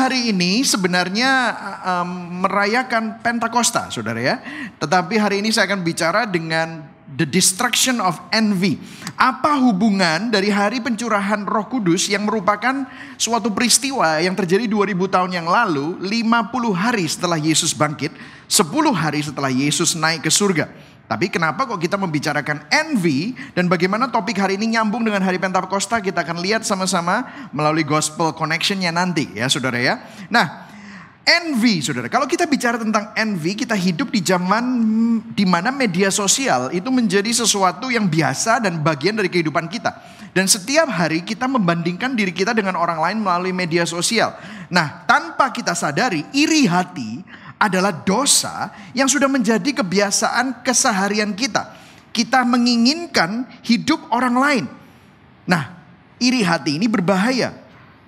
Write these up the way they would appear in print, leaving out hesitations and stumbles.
hari ini sebenarnya merayakan Pentakosta, saudara ya. Tetapi hari ini saya akan bicara dengan the destruction of envy. Apa hubungan dari hari pencurahan Roh Kudus yang merupakan suatu peristiwa yang terjadi 2000 tahun yang lalu, 50 hari setelah Yesus bangkit, 10 hari setelah Yesus naik ke surga. Tapi kenapa kok kita membicarakan envy, dan bagaimana topik hari ini nyambung dengan hari Pentakosta, kita akan lihat sama-sama melalui gospel connection-nya nanti ya saudara ya. Nah, envy saudara, kalau kita bicara tentang envy, kita hidup di zaman di mana media sosial itu menjadi sesuatu yang biasa dan bagian dari kehidupan kita. Dan setiap hari kita membandingkan diri kita dengan orang lain melalui media sosial. Nah, tanpa kita sadari, iri hati adalah dosa yang sudah menjadi kebiasaan keseharian kita. Kita menginginkan hidup orang lain. Nah, iri hati ini berbahaya.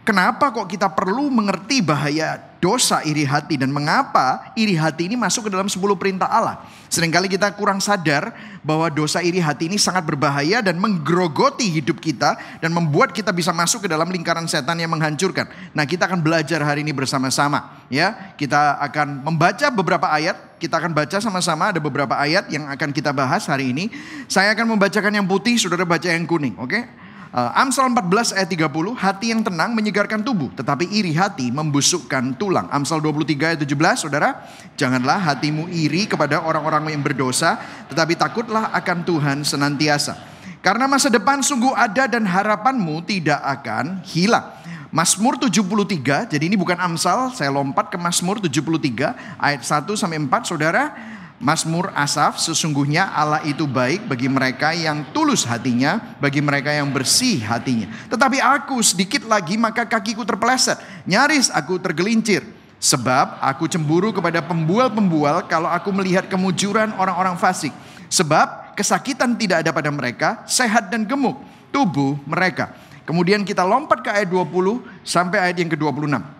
Kenapa kok kita perlu mengerti bahaya dosa iri hati dan mengapa iri hati ini masuk ke dalam 10 perintah Allah? Seringkali kita kurang sadar bahwa dosa iri hati ini sangat berbahaya dan menggerogoti hidup kita dan membuat kita bisa masuk ke dalam lingkaran setan yang menghancurkan. Nah, kita akan belajar hari ini bersama-sama ya. Kita akan membaca beberapa ayat, kita akan baca sama-sama, ada beberapa ayat yang akan kita bahas hari ini. Saya akan membacakan yang putih, saudara baca yang kuning, oke? Amsal 14 ayat 30, hati yang tenang menyegarkan tubuh, tetapi iri hati membusukkan tulang. Amsal 23 ayat 17, saudara, janganlah hatimu iri kepada orang-orang yang berdosa, tetapi takutlah akan Tuhan senantiasa. Karena masa depan sungguh ada dan harapanmu tidak akan hilang. Mazmur 73, jadi ini bukan Amsal, saya lompat ke Mazmur 73 ayat 1 sampai 4, saudara. Mazmur Asaf, sesungguhnya Allah itu baik bagi mereka yang tulus hatinya, bagi mereka yang bersih hatinya. Tetapi aku sedikit lagi maka kakiku terpeleset, nyaris aku tergelincir. Sebab aku cemburu kepada pembual-pembual kalau aku melihat kemujuran orang-orang fasik. Sebab kesakitan tidak ada pada mereka, sehat dan gemuk tubuh mereka. Kemudian kita lompat ke ayat 20 sampai ayat yang ke-26.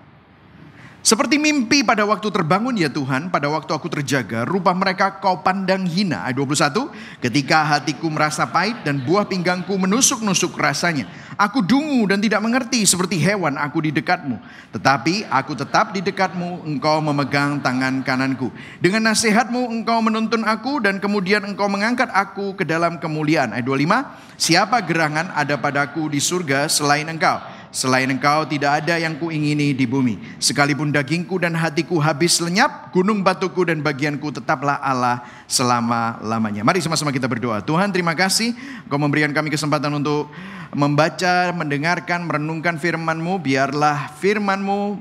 Seperti mimpi pada waktu terbangun ya Tuhan, pada waktu aku terjaga, rupa mereka kau pandang hina. Ayat 21, ketika hatiku merasa pahit dan buah pinggangku menusuk-nusuk rasanya. Aku dungu dan tidak mengerti, seperti hewan aku di dekatmu. Tetapi aku tetap di dekatmu, engkau memegang tangan kananku. Dengan nasihatmu engkau menuntun aku dan kemudian engkau mengangkat aku ke dalam kemuliaan. Ayat 25, siapa gerangan ada padaku di surga selain engkau? Selain engkau tidak ada yang kuingini di bumi. Sekalipun dagingku dan hatiku habis lenyap, gunung batuku dan bagianku tetaplah Allah selama-lamanya. Mari sama-sama kita berdoa. Tuhan, terima kasih Engkau memberikan kami kesempatan untuk membaca, mendengarkan, merenungkan firman-Mu. Biarlah firman-Mu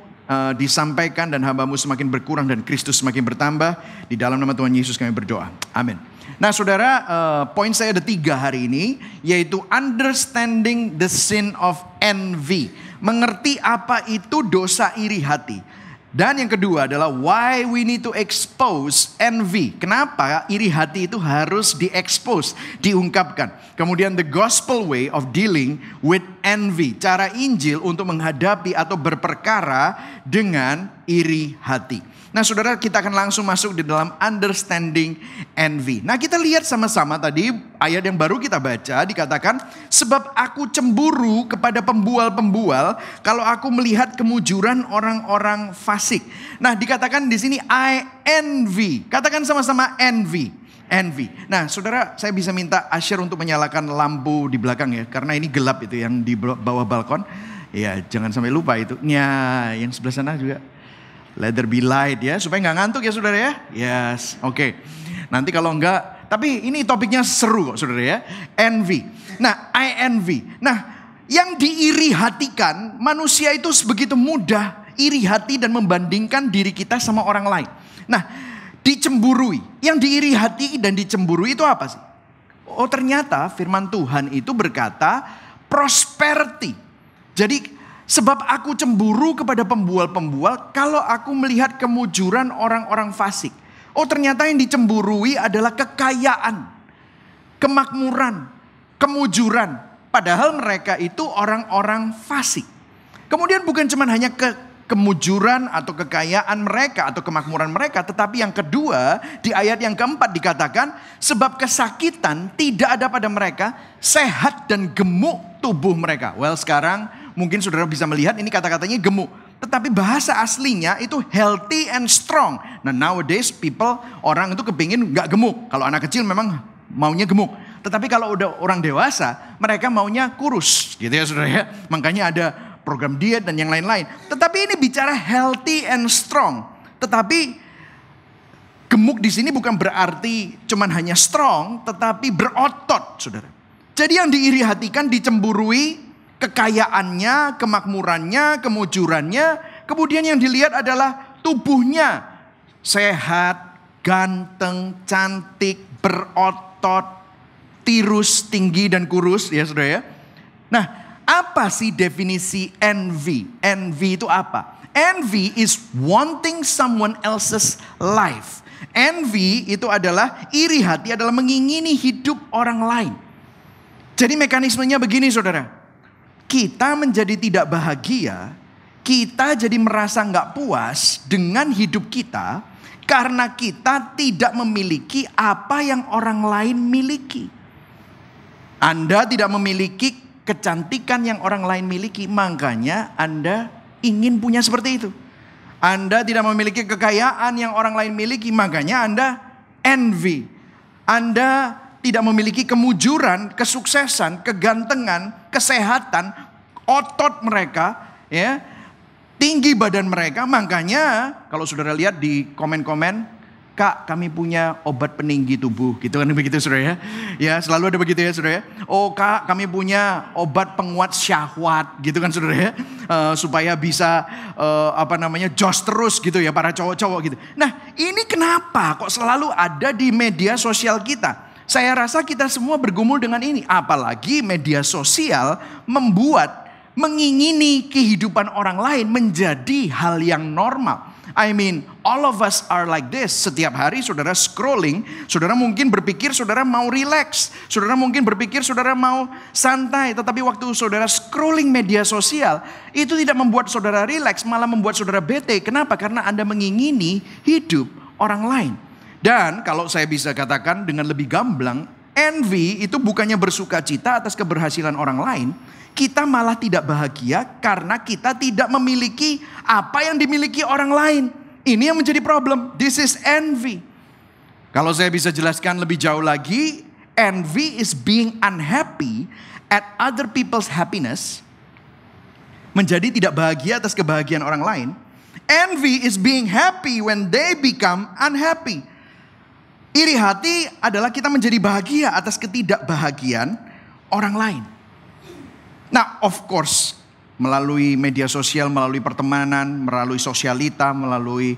disampaikan dan hamba-Mu semakin berkurang dan Kristus semakin bertambah. Di dalam nama Tuhan Yesus kami berdoa. Amin. Nah saudara, poin saya ada 3 hari ini, yaitu understanding the sin of envy. Mengerti apa itu dosa iri hati. Dan yang kedua adalah why we need to expose envy. Kenapa iri hati itu harus diekspos, diungkapkan. Kemudian the gospel way of dealing with envy. Cara Injil untuk menghadapi atau berperkara dengan iri hati. Nah saudara, kita akan langsung masuk di dalam understanding envy. Nah kita lihat sama-sama tadi ayat yang baru kita baca, dikatakan sebab aku cemburu kepada pembual-pembual kalau aku melihat kemujuran orang-orang fasik. Nah dikatakan di sini I envy. Katakan sama-sama envy. Envy. Nah saudara, saya bisa minta Asher untuk menyalakan lampu di belakang ya, karena ini gelap itu yang di bawah balkon. Ya jangan sampai lupa itu. Ya yang sebelah sana juga. Let there be light ya, supaya nggak ngantuk ya saudara ya. Yes, oke. Nanti kalau enggak, tapi ini topiknya seru kok saudara ya. Envy. Nah, I envy. Nah, yang diiri hatikan manusia itu sebegitu mudah iri hati dan membandingkan diri kita sama orang lain. Nah, dicemburui. Yang diiri hati dan dicemburui itu apa sih? Oh ternyata firman Tuhan itu berkata prosperity. Jadi sebab aku cemburu kepada pembual-pembual kalau aku melihat kemujuran orang-orang fasik. Oh ternyata yang dicemburui adalah kekayaan, kemakmuran, kemujuran. Padahal mereka itu orang-orang fasik. Kemudian bukan cuma hanya kemujuran atau kekayaan mereka atau kemakmuran mereka. Tetapi yang kedua di ayat yang keempat dikatakan sebab kesakitan tidak ada pada mereka, sehat dan gemuk tubuh mereka. Well sekarang mungkin saudara bisa melihat ini kata-katanya gemuk. Tetapi bahasa aslinya itu healthy and strong. Nah nowadays orang itu kepingin nggak gemuk. Kalau anak kecil memang maunya gemuk. Tetapi kalau udah orang dewasa, mereka maunya kurus. Gitu ya saudara ya. Makanya ada program diet dan yang lain-lain. Tetapi ini bicara healthy and strong. Tetapi gemuk di sini bukan berarti cuman hanya strong, tetapi berotot, saudara. Jadi yang diiri hatikan, dicemburui kekayaannya, kemakmurannya, kemujurannya. Kemudian yang dilihat adalah tubuhnya. Sehat, ganteng, cantik, berotot, tirus, tinggi dan kurus, ya saudara ya. Nah, apa sih definisi envy? Envy itu apa? Envy is wanting someone else's life. Envy itu adalah iri hati, adalah mengingini hidup orang lain. Jadi mekanismenya begini saudara. Kita menjadi tidak bahagia, kita jadi merasa nggak puas dengan hidup kita karena kita tidak memiliki apa yang orang lain miliki. Anda tidak memiliki kecantikan yang orang lain miliki, makanya Anda ingin punya seperti itu. Anda tidak memiliki kekayaan yang orang lain miliki, makanya Anda envy. Anda tidak memiliki kemujuran, kesuksesan, kegantengan, kesehatan, otot mereka, ya, tinggi badan mereka. Makanya kalau saudara lihat di komen-komen, Kak, kami punya obat peninggi tubuh, gitu kan begitu saudara ya. Ya, selalu ada begitu ya saudara ya. Oh Kak, kami punya obat penguat syahwat, gitu kan saudara ya. Supaya bisa jos terus gitu ya para cowok-cowok gitu. Nah, ini kenapa kok selalu ada di media sosial kita? Saya rasa kita semua bergumul dengan ini, apalagi media sosial mengingini kehidupan orang lain menjadi hal yang normal. I mean, all of us are like this. Setiap hari saudara scrolling, saudara mungkin berpikir saudara mau relax. Saudara mungkin berpikir saudara mau santai. Tetapi waktu saudara scrolling media sosial, itu tidak membuat saudara relax, malah membuat saudara bete. Kenapa? Karena Anda mengingini hidup orang lain. Dan kalau saya bisa katakan dengan lebih gamblang, envy itu bukannya bersuka cita atas keberhasilan orang lain. Kita malah tidak bahagia karena kita tidak memiliki apa yang dimiliki orang lain. Ini yang menjadi problem. This is envy. Kalau saya bisa jelaskan lebih jauh lagi, envy is being unhappy at other people's happiness. Menjadi tidak bahagia atas kebahagiaan orang lain. Envy is being happy when they become unhappy. Iri hati adalah kita menjadi bahagia atas ketidakbahagiaan orang lain. Nah, of course, melalui media sosial, melalui pertemanan, melalui sosialita, melalui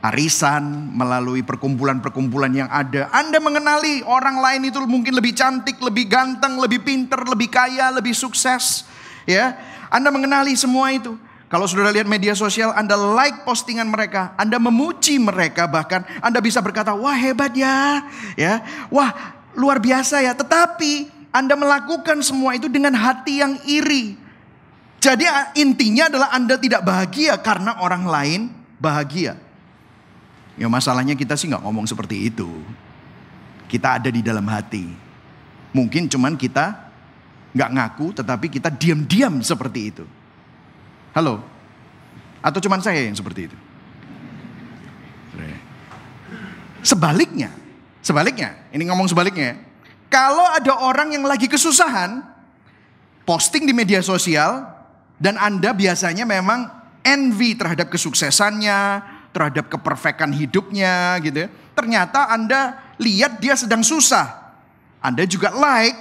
arisan, melalui perkumpulan-perkumpulan yang ada, Anda mengenali orang lain itu mungkin lebih cantik, lebih ganteng, lebih pinter, lebih kaya, lebih sukses. Ya, Anda mengenali semua itu. Kalau saudara lihat media sosial, Anda like postingan mereka, Anda memuji mereka, bahkan Anda bisa berkata, wah hebat ya, wah luar biasa ya. Tetapi Anda melakukan semua itu dengan hati yang iri. Jadi intinya adalah Anda tidak bahagia karena orang lain bahagia. Ya masalahnya kita sih gak ngomong seperti itu. Kita ada di dalam hati. Mungkin cuman kita gak ngaku tetapi kita diam-diam seperti itu. Halo? Atau cuman saya yang seperti itu? Sebaliknya, ini ngomong sebaliknya. Kalau ada orang yang lagi kesusahan, posting di media sosial, dan Anda biasanya memang envy terhadap kesuksesannya, terhadap keperfekan hidupnya gitu ya. Ternyata Anda lihat dia sedang susah. Anda juga like,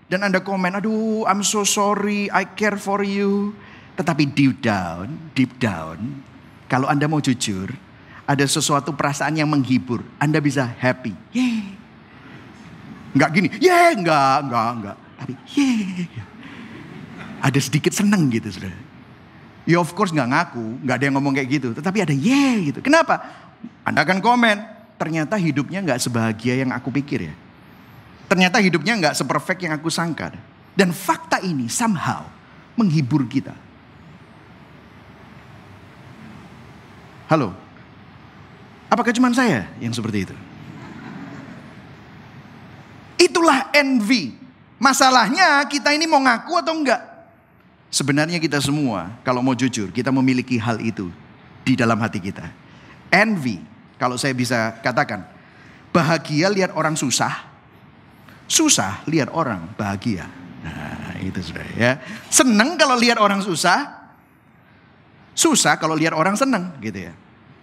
dan Anda komen, aduh I'm so sorry, I care for you. Tetapi deep down, kalau Anda mau jujur, ada sesuatu perasaan yang menghibur. Anda bisa happy. Yeay. Enggak gini, enggak. Tapi ada sedikit seneng gitu saudara. Ya of course enggak ngaku, enggak ada yang ngomong kayak gitu. Tetapi ada gitu. Kenapa? Anda akan komen, ternyata hidupnya enggak sebahagia yang aku pikir ya. Ternyata hidupnya enggak seperfect yang aku sangka. Dan fakta ini somehow menghibur kita. Halo? Apakah cuma saya yang seperti itu? Itulah envy. Masalahnya kita ini mau ngaku atau enggak? Sebenarnya kita semua, kalau mau jujur, kita memiliki hal itu di dalam hati kita. Envy, kalau saya bisa katakan, bahagia lihat orang susah, susah lihat orang bahagia. Nah, itu sudah ya. Seneng kalau lihat orang susah, susah kalau lihat orang seneng, gitu ya.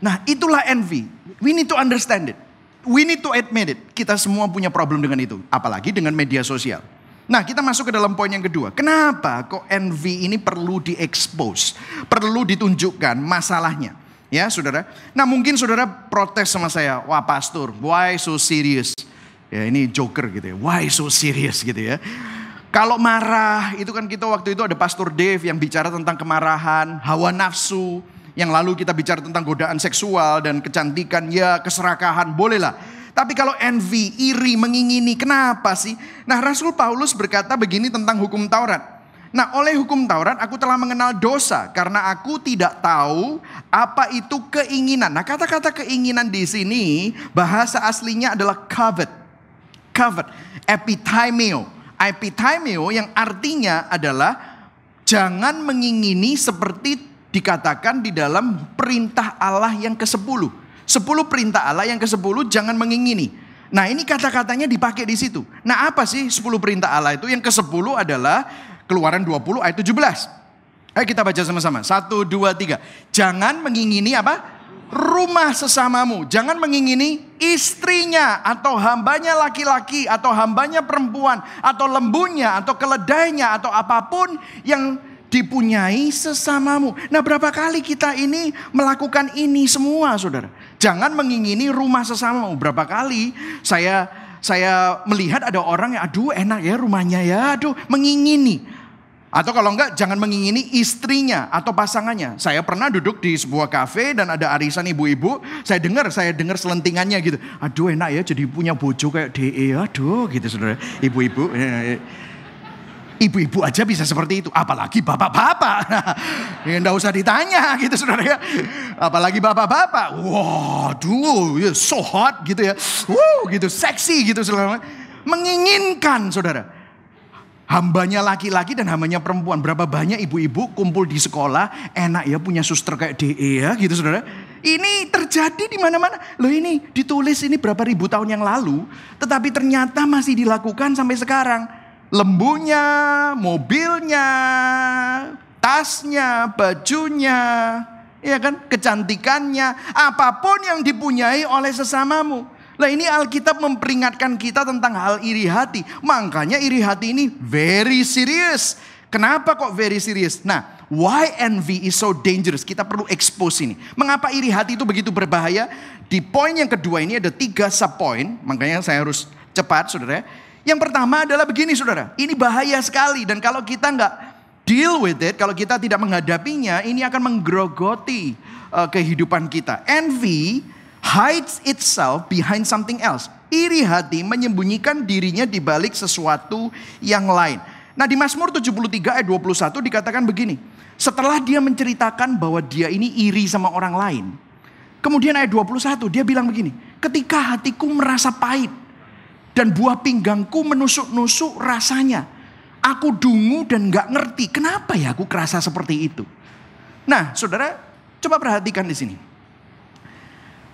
Nah, itulah envy. We need to understand it. We need to admit it. Kita semua punya problem dengan itu, apalagi dengan media sosial. Nah, kita masuk ke dalam poin yang kedua. Kenapa kok envy ini perlu diekspos, perlu ditunjukkan masalahnya? Ya, saudara. Nah, mungkin saudara protes sama saya, wah pastor, why so serious? Ya, ini joker gitu ya, why so serious gitu ya. Kalau marah, itu kan kita waktu itu ada Pastor Dave yang bicara tentang kemarahan, hawa nafsu. Yang lalu kita bicara tentang godaan seksual dan kecantikan, ya keserakahan, bolehlah. Tapi kalau envy, iri, mengingini, kenapa sih? Nah, Rasul Paulus berkata begini tentang hukum Taurat. Nah, oleh hukum Taurat aku telah mengenal dosa karena aku tidak tahu apa itu keinginan. Nah, kata-kata keinginan di sini bahasa aslinya adalah covet. Covet, epithymio. Epithymio yang artinya adalah jangan mengingini seperti dikatakan di dalam perintah Allah yang ke-10. 10 perintah Allah yang ke-10 jangan mengingini. Nah, ini kata-katanya dipakai di situ. Nah, apa sih 10 perintah Allah itu? Yang ke-10 adalah Keluaran 20 ayat 17. Ayo kita baca sama-sama. 1, 2, 3. Jangan mengingini apa? Rumah sesamamu. Jangan mengingini istrinya atau hambanya laki-laki atau hambanya perempuan atau lembunya atau keledainya atau apapun yang dipunyai sesamamu. Nah, berapa kali kita ini melakukan ini semua, saudara? Jangan mengingini rumah sesamamu. Berapa kali saya melihat ada orang yang aduh enak ya rumahnya ya, aduh mengingini. Atau kalau enggak jangan mengingini istrinya atau pasangannya. Saya pernah duduk di sebuah kafe dan ada arisan ibu-ibu, saya dengar selentingannya gitu. Aduh enak ya jadi punya bojo kayak DE, aduh gitu saudara. Ibu-ibu Ibu-ibu aja bisa seperti itu, apalagi bapak-bapak. Ya enggak usah ditanya gitu saudara ya. Apalagi bapak-bapak. Waduh, ya so hot gitu ya. Gitu, seksi gitu saudara. Menginginkan saudara. Hambanya laki-laki dan hambanya perempuan. Berapa banyak ibu-ibu kumpul di sekolah, enak ya punya suster kayak DE ya gitu saudara. Ini terjadi di mana-mana. Loh ini ditulis ini berapa ribu tahun yang lalu, tetapi ternyata masih dilakukan sampai sekarang. Lembunya, mobilnya, tasnya, bajunya, ya kan, kecantikannya, apapun yang dipunyai oleh sesamamu. Lah ini Alkitab memperingatkan kita tentang hal iri hati. Makanya iri hati ini very serious. Kenapa kok very serious? Nah, why envy is so dangerous? Kita perlu expose ini. Mengapa iri hati itu begitu berbahaya? Di poin yang kedua ini ada 3 subpoint. Makanya saya harus cepat saudara. Yang pertama adalah begini saudara, ini bahaya sekali dan kalau kita nggak deal with it, kalau kita tidak menghadapinya, ini akan menggerogoti kehidupan kita. Envy hides itself behind something else. Iri hati menyembunyikan dirinya di balik sesuatu yang lain. Nah di Mazmur 73 ayat 21 dikatakan begini, setelah dia menceritakan bahwa dia ini iri sama orang lain, kemudian ayat 21 dia bilang begini, ketika hatiku merasa pahit, dan buah pinggangku menusuk-nusuk rasanya. Aku dungu dan gak ngerti. Kenapa ya aku kerasa seperti itu? Nah saudara, coba perhatikan di sini.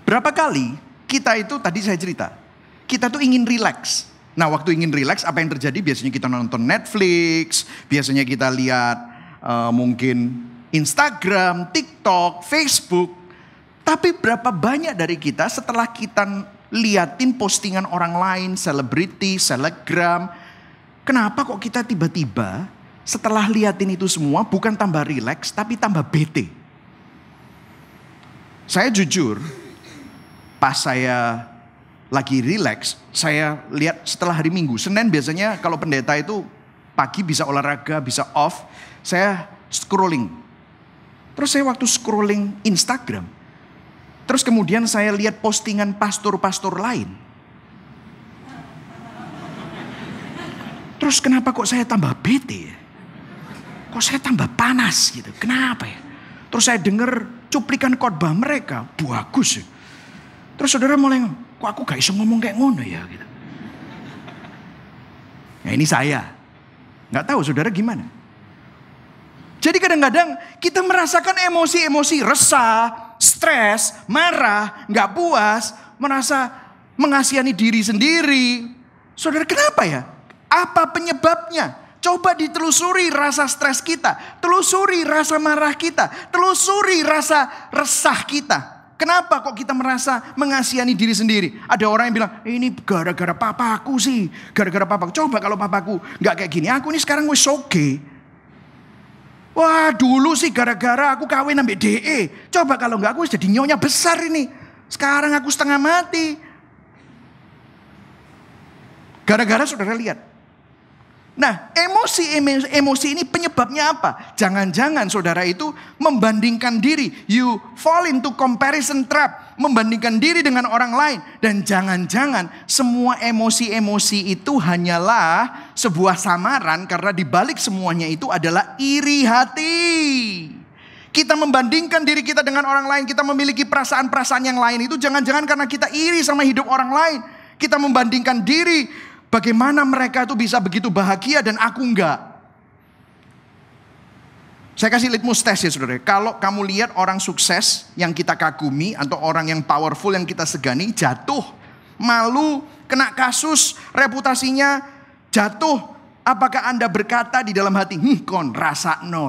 Berapa kali kita itu, tadi saya cerita, kita tuh ingin relax. Nah waktu ingin relax, apa yang terjadi? Biasanya kita nonton Netflix, biasanya kita lihat mungkin Instagram, TikTok, Facebook. Tapi berapa banyak dari kita setelah kita liatin postingan orang lain, selebriti, selebgram. Kenapa kok kita tiba-tiba setelah liatin itu semua bukan tambah rileks tapi tambah bete? Saya jujur, pas saya lagi rileks, saya lihat setelah hari Minggu, Senin biasanya kalau pendeta itu pagi bisa olahraga, bisa off, saya scrolling. Terus saya waktu scrolling Instagram, terus kemudian saya lihat postingan pastor-pastor lain. Terus kenapa kok saya tambah bete ya? Kok saya tambah panas gitu? Kenapa ya? Terus saya dengar cuplikan khotbah mereka, bagus ya. Terus saudara mulai, kok aku gak bisa ngomong kayak ngono ya gitu. Nah ini saya. Gak tahu saudara gimana? Jadi kadang-kadang kita merasakan emosi-emosi resah, stres, marah, nggak puas, merasa mengasihani diri sendiri. Saudara, kenapa ya? Apa penyebabnya? Coba ditelusuri rasa stres kita, telusuri rasa marah kita, telusuri rasa resah kita. Kenapa kok kita merasa mengasihani diri sendiri? Ada orang yang bilang, ini gara-gara papaku sih. Gara-gara papaku. Coba kalau papaku nggak kayak gini, aku ini sekarang wis oke. Wah, dulu sih gara-gara aku kawin ambil DE. Coba kalau nggak, aku jadi nyonya besar ini. Sekarang aku setengah mati. Gara-gara saudara lihat. Nah, emosi ini penyebabnya apa? Jangan-jangan saudara itu membandingkan diri. You fall into comparison trap. Membandingkan diri dengan orang lain. Dan jangan-jangan semua emosi-emosi itu hanyalah sebuah samaran. Karena dibalik semuanya itu adalah iri hati. Kita membandingkan diri kita dengan orang lain. Kita memiliki perasaan-perasaan yang lain itu. Jangan-jangan karena kita iri sama hidup orang lain. Kita membandingkan diri. Bagaimana mereka itu bisa begitu bahagia dan aku enggak. Saya kasih litmus test ya saudara. Kalau kamu lihat orang sukses yang kita kagumi atau orang yang powerful yang kita segani jatuh, malu, kena kasus, reputasinya jatuh. Apakah Anda berkata di dalam hati, kon rasakno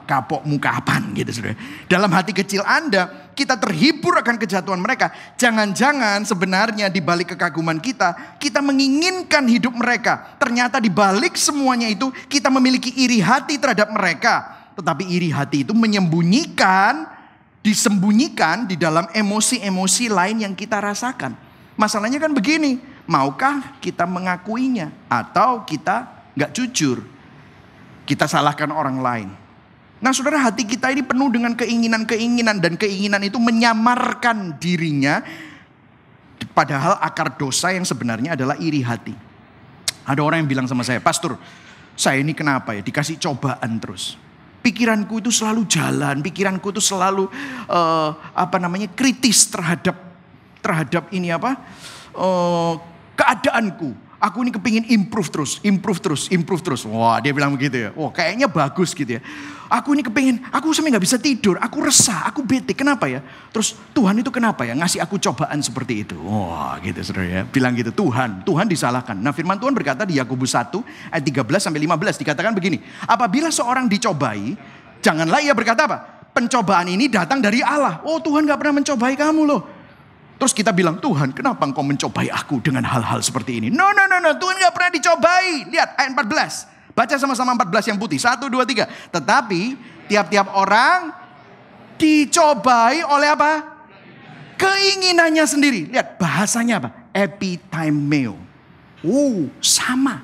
kapokmu kapan gitu saudara. Dalam hati kecil Anda, kita terhibur akan kejatuhan mereka. Jangan-jangan sebenarnya di balik kekaguman kita menginginkan hidup mereka. Ternyata di balik semuanya itu kita memiliki iri hati terhadap mereka. Tetapi iri hati itu disembunyikan di dalam emosi-emosi lain yang kita rasakan. Masalahnya kan begini, maukah kita mengakuinya atau kita gak jujur? Kita salahkan orang lain. Nah saudara, hati kita ini penuh dengan keinginan-keinginan dan keinginan itu menyamarkan dirinya. Padahal akar dosa yang sebenarnya adalah iri hati. Ada orang yang bilang sama saya, Pastor, saya ini kenapa ya dikasih cobaan terus. Pikiranku itu selalu jalan, pikiranku itu selalu kritis terhadap keadaanku. Aku ini kepingin improve terus. Wah, dia bilang begitu ya. Wah, kayaknya bagus gitu ya. Aku ini kepingin, aku sampai gak bisa tidur. Aku resah, aku bete. Kenapa ya? Terus Tuhan itu kenapa ya ngasih aku cobaan seperti itu? Wah, gitu saudara ya. Bilang gitu, Tuhan disalahkan. Nah firman Tuhan berkata di Yakobus 1 ayat 13-15 dikatakan begini. Apabila seorang dicobai, janganlah ia berkata apa? Pencobaan ini datang dari Allah. Oh, Tuhan gak pernah mencobai kamu loh. Terus kita bilang, Tuhan kenapa engkau mencobai aku dengan hal-hal seperti ini? No. Tuhan gak pernah dicobai. Lihat ayat 14. Baca sama-sama 14 yang putih. 1, 2, 3. Tetapi tiap-tiap orang dicobai oleh apa? Keinginannya sendiri. Lihat bahasanya apa? Epithymeo. Sama.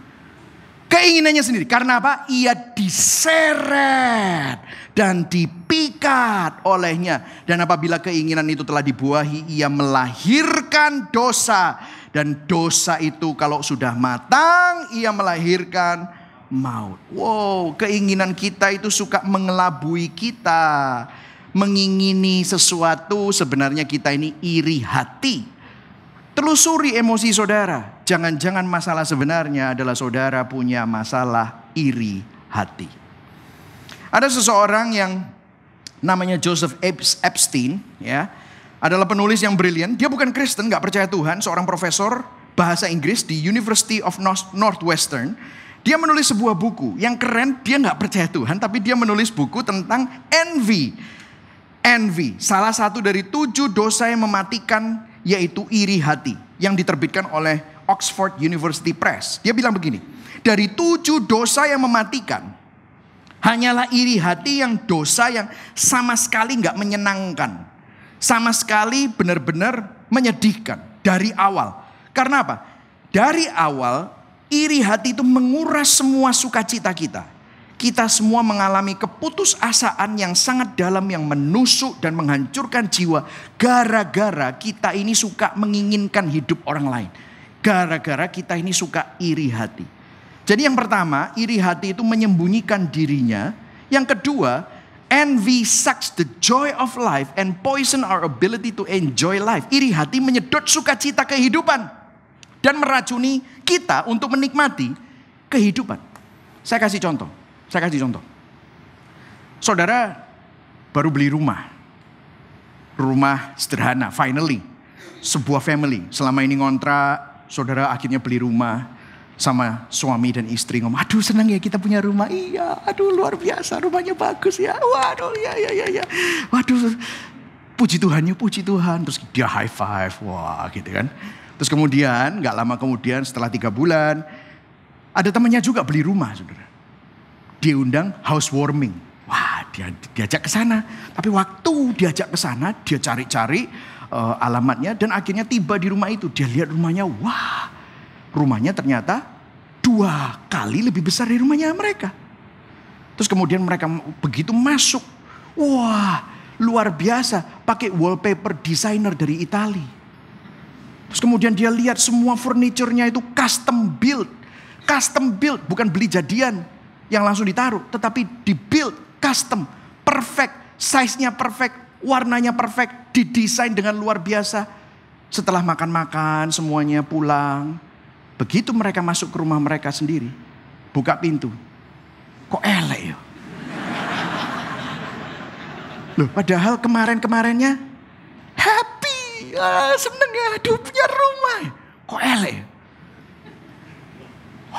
Keinginannya sendiri. Karena apa? Ia diseret dan dipikat olehnya. Dan apabila keinginan itu telah dibuahi, ia melahirkan dosa. Dan dosa itu kalau sudah matang, ia melahirkan maut. Wow, keinginan kita itu suka mengelabui kita. Mengingini sesuatu, sebenarnya kita ini iri hati. Telusuri emosi saudara. Jangan-jangan masalah sebenarnya adalah saudara punya masalah iri hati. Ada seseorang yang namanya Joseph Epstein, ya, adalah penulis yang brilian. Dia bukan Kristen, gak percaya Tuhan, seorang profesor bahasa Inggris di University of Northwestern. Dia menulis sebuah buku yang keren. Dia gak percaya Tuhan, tapi dia menulis buku tentang envy. Envy, salah satu dari 7 dosa yang mematikan, yaitu iri hati, yang diterbitkan oleh Oxford University Press. Dia bilang begini, dari 7 dosa yang mematikan, hanyalah iri hati yang dosa yang sama sekali gak menyenangkan. Sama sekali benar-benar menyedihkan dari awal. Karena apa? Dari awal iri hati itu menguras semua sukacita kita. Kita semua mengalami keputusasaan yang sangat dalam yang menusuk dan menghancurkan jiwa. Gara-gara kita ini suka menginginkan hidup orang lain. Gara-gara kita ini suka iri hati. Jadi yang pertama, iri hati itu menyembunyikan dirinya. Yang kedua, envy sucks the joy of life and poison our ability to enjoy life. Iri hati menyedot sukacita kehidupan dan meracuni kita untuk menikmati kehidupan. Saya kasih contoh. Saudara baru beli rumah. Rumah sederhana, finally. Sebuah family. Selama ini ngontrak, saudara akhirnya beli rumah. Sama suami dan istri ngomong, aduh senang ya kita punya rumah. Iya, aduh luar biasa, rumahnya bagus ya. Waduh, ya. Waduh, puji Tuhan. Terus dia high five, wah gitu kan. Terus kemudian, gak lama kemudian setelah 3 bulan, ada temannya juga beli rumah, saudara. Diundang housewarming. Wah, dia diajak ke sana. Tapi waktu diajak ke sana, dia cari-cari alamatnya dan akhirnya tiba di rumah itu. Dia lihat rumahnya, wah, rumahnya ternyata 2 kali lebih besar dari rumahnya mereka. Terus kemudian mereka begitu masuk, wah, luar biasa, pakai wallpaper designer dari Italia. Terus kemudian dia lihat semua furniturnya itu custom build, bukan beli jadian yang langsung ditaruh, tetapi dibuild custom, perfect, size-nya perfect, warnanya perfect, didesain dengan luar biasa. Setelah makan-makan semuanya pulang, begitu mereka masuk ke rumah mereka sendiri, buka pintu, kok elek ya? Loh, padahal kemarin-kemarinnya happy, seneng ya, aduh punya rumah, kok elek ya?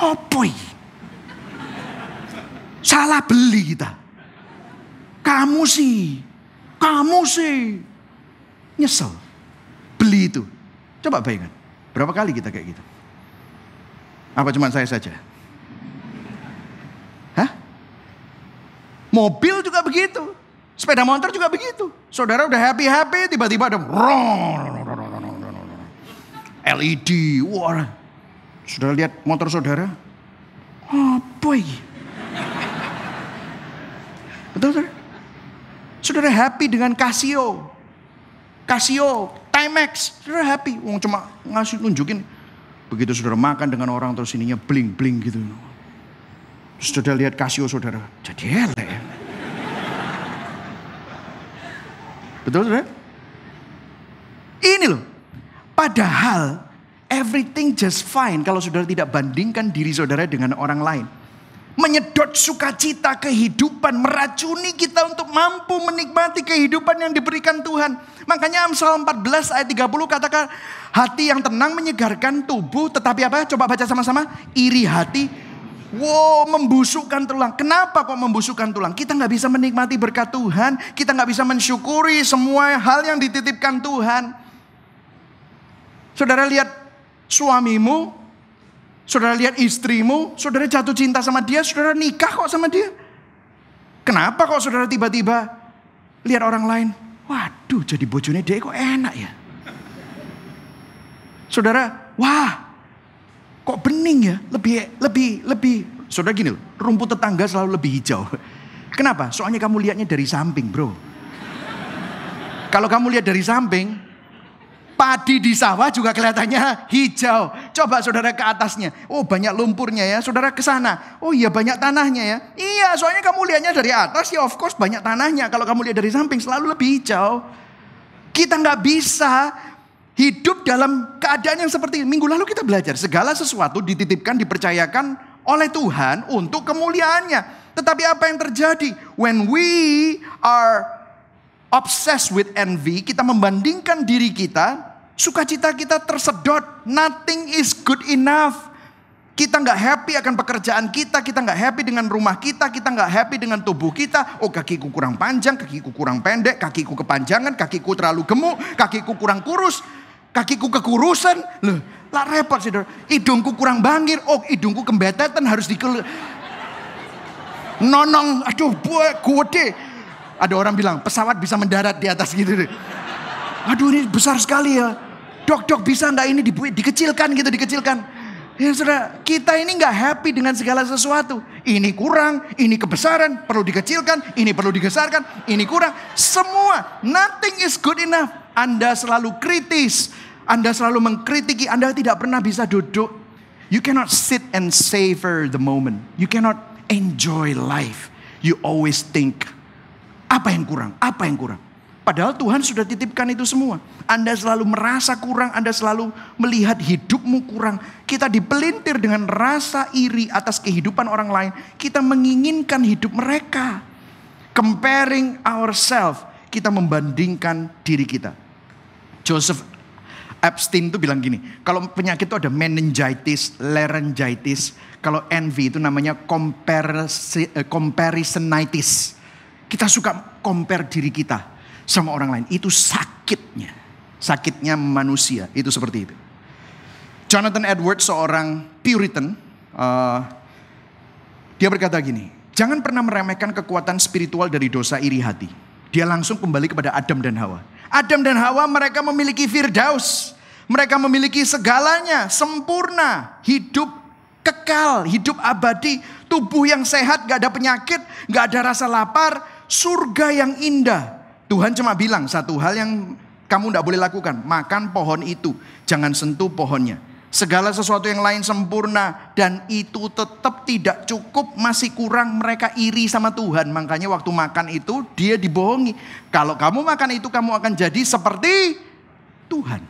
Opoi, salah beli kita. Kamu sih nyesel beli itu. Coba bayangkan, berapa kali kita kayak gitu? Apa cuma saya saja? Hah? Mobil juga begitu. Sepeda motor juga begitu. Saudara udah happy-happy, tiba-tiba ada LED. Wah. Saudara lihat motor saudara? Apa ini? Betul, saudara? Saudara happy dengan Casio, Timex. Saudara happy. Wong cuma ngasih nunjukin. Begitu saudara makan dengan orang terus ininya bling-bling gitu. Terus saudara lihat Casio saudara, jadi elek. Betul saudara? Ini loh. Padahal everything just fine kalau saudara tidak bandingkan diri saudara dengan orang lain. Menyedot sukacita kehidupan, meracuni kita untuk mampu menikmati kehidupan yang diberikan Tuhan. Makanya Amsal 14 ayat 30 katakan, hati yang tenang menyegarkan tubuh, tetapi apa? Coba baca sama-sama. Iri hati, wow, membusukkan tulang. Kenapa kok membusukkan tulang? Kita gak bisa menikmati berkat Tuhan. Kita gak bisa mensyukuri semua hal yang dititipkan Tuhan. Saudara lihat suamimu, saudara lihat istrimu, saudara jatuh cinta sama dia, saudara nikah kok sama dia. Kenapa kok saudara tiba-tiba lihat orang lain, waduh jadi bojone dia kok enak ya. Saudara, wah kok bening ya, lebih. Saudara gini loh, rumput tetangga selalu lebih hijau. Kenapa? Soalnya kamu lihatnya dari samping, bro. Kalau kamu lihat dari samping, padi di sawah juga kelihatannya hijau. Coba saudara ke atasnya. Oh banyak lumpurnya ya. Saudara ke sana. Oh iya banyak tanahnya ya. Iya soalnya kamu lihatnya dari atas ya of course banyak tanahnya. Kalau kamu lihat dari samping selalu lebih hijau. Kita nggak bisa hidup dalam keadaan yang seperti ini. Minggu lalu kita belajar. Segala sesuatu dititipkan, dipercayakan oleh Tuhan untuk kemuliaannya. Tetapi apa yang terjadi? When we are obsessed with envy, kita membandingkan diri kita, sukacita kita tersedot. Nothing is good enough. Kita gak happy akan pekerjaan kita gak happy dengan rumah kita gak happy dengan tubuh kita. Oh kakiku kurang panjang, kakiku kurang pendek, kakiku kepanjangan, kakiku terlalu gemuk, kakiku kurang kurus, kakiku kekurusan. Loh, lah repot sih. Hidungku kurang bangir, oh hidungku kembetetan harus nonong, aduh gede. Ada orang bilang pesawat bisa mendarat di atas gitu deh. Aduh ini besar sekali ya. Dok bisa nggak ini dikecilkan gitu, dikecilkan. Ya saudara, kita ini nggak happy dengan segala sesuatu. Ini kurang, ini kebesaran, perlu dikecilkan, ini perlu dibesarkan, ini kurang. Semua, nothing is good enough. Anda selalu kritis, Anda selalu mengkritiki, Anda tidak pernah bisa duduk. You cannot sit and savor the moment. You cannot enjoy life. You always think, apa yang kurang? Apa yang kurang? Padahal Tuhan sudah titipkan itu semua. Anda selalu merasa kurang, Anda selalu melihat hidupmu kurang. Kita dipelintir dengan rasa iri atas kehidupan orang lain. Kita menginginkan hidup mereka. Comparing ourselves, kita membandingkan diri kita. Joseph Epstein itu bilang gini, kalau penyakit itu ada meningitis, laryngitis, kalau envy itu namanya comparisonitis. Kita suka compare diri kita sama orang lain, itu sakitnya manusia, itu seperti itu. Jonathan Edwards, seorang Puritan, dia berkata gini, jangan pernah meremehkan kekuatan spiritual dari dosa iri hati. Dia langsung kembali kepada Adam dan Hawa. Adam dan Hawa mereka memiliki firdaus. Mereka memiliki segalanya, sempurna, hidup kekal, hidup abadi, tubuh yang sehat, gak ada penyakit, gak ada rasa lapar, surga yang indah. Tuhan cuma bilang satu hal yang kamu gak boleh lakukan, makan pohon itu, jangan sentuh pohonnya. Segala sesuatu yang lain sempurna dan itu tetap tidak cukup, masih kurang, mereka iri sama Tuhan. Makanya waktu makan itu dia dibohongi. Kalau kamu makan itu kamu akan jadi seperti Tuhan.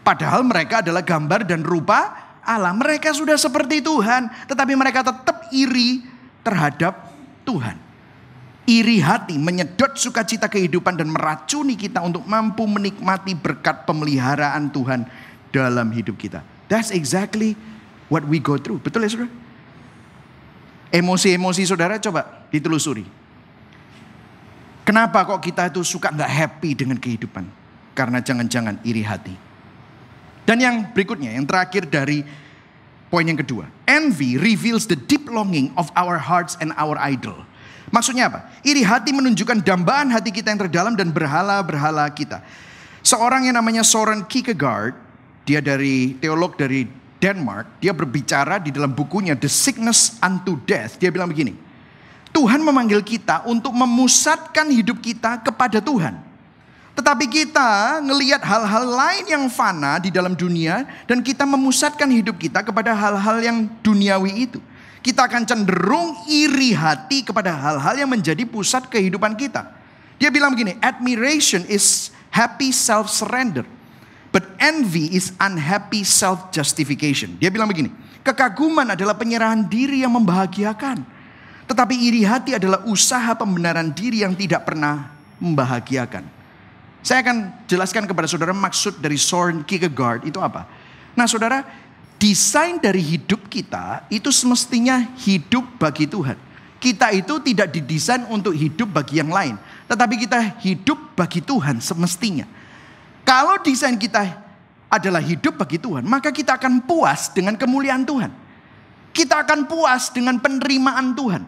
Padahal mereka adalah gambar dan rupa Allah. Mereka sudah seperti Tuhan, tetapi mereka tetap iri terhadap Tuhan. Iri hati menyedot sukacita kehidupan dan meracuni kita untuk mampu menikmati berkat pemeliharaan Tuhan dalam hidup kita. That's exactly what we go through. Betul ya saudara? Emosi-emosi saudara coba ditelusuri. Kenapa kok kita itu suka gak happy dengan kehidupan? Karena jangan-jangan iri hati. Dan yang berikutnya, yang terakhir dari poin yang kedua. Envy reveals the deep longing of our hearts and our idol. Maksudnya apa? Iri hati menunjukkan dambaan hati kita yang terdalam dan berhala-berhala kita. Seorang yang namanya Søren Kierkegaard, dia dari teolog dari Denmark, dia berbicara di dalam bukunya The Sickness Unto Death. Dia bilang begini, Tuhan memanggil kita untuk memusatkan hidup kita kepada Tuhan. Tetapi kita ngelihat hal-hal lain yang fana di dalam dunia dan kita memusatkan hidup kita kepada hal-hal yang duniawi itu. Kita akan cenderung iri hati kepada hal-hal yang menjadi pusat kehidupan kita. Dia bilang begini, admiration is happy self-surrender. But envy is unhappy self-justification. Dia bilang begini, kekaguman adalah penyerahan diri yang membahagiakan. Tetapi iri hati adalah usaha pembenaran diri yang tidak pernah membahagiakan. Saya akan jelaskan kepada saudara maksud dari Søren Kierkegaard itu apa. Nah saudara, desain dari hidup kita itu semestinya hidup bagi Tuhan. Kita itu tidak didesain untuk hidup bagi yang lain. Tetapi kita hidup bagi Tuhan semestinya. Kalau desain kita adalah hidup bagi Tuhan, maka kita akan puas dengan kemuliaan Tuhan. Kita akan puas dengan penerimaan Tuhan.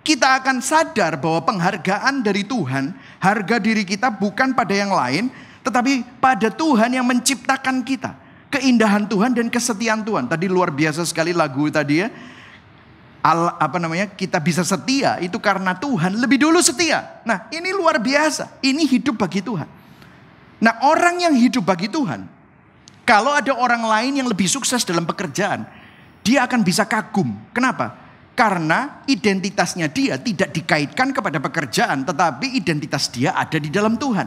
Kita akan sadar bahwa penghargaan dari Tuhan, harga diri kita bukan pada yang lain, tetapi pada Tuhan yang menciptakan kita. Keindahan Tuhan dan kesetiaan Tuhan. Tadi luar biasa sekali lagu tadi ya. Kita bisa setia itu karena Tuhan lebih dulu setia. Nah ini luar biasa. Ini hidup bagi Tuhan. Nah orang yang hidup bagi Tuhan, kalau ada orang lain yang lebih sukses dalam pekerjaan, dia akan bisa kagum. Kenapa? Karena identitasnya dia tidak dikaitkan kepada pekerjaan, tetapi identitas dia ada di dalam Tuhan.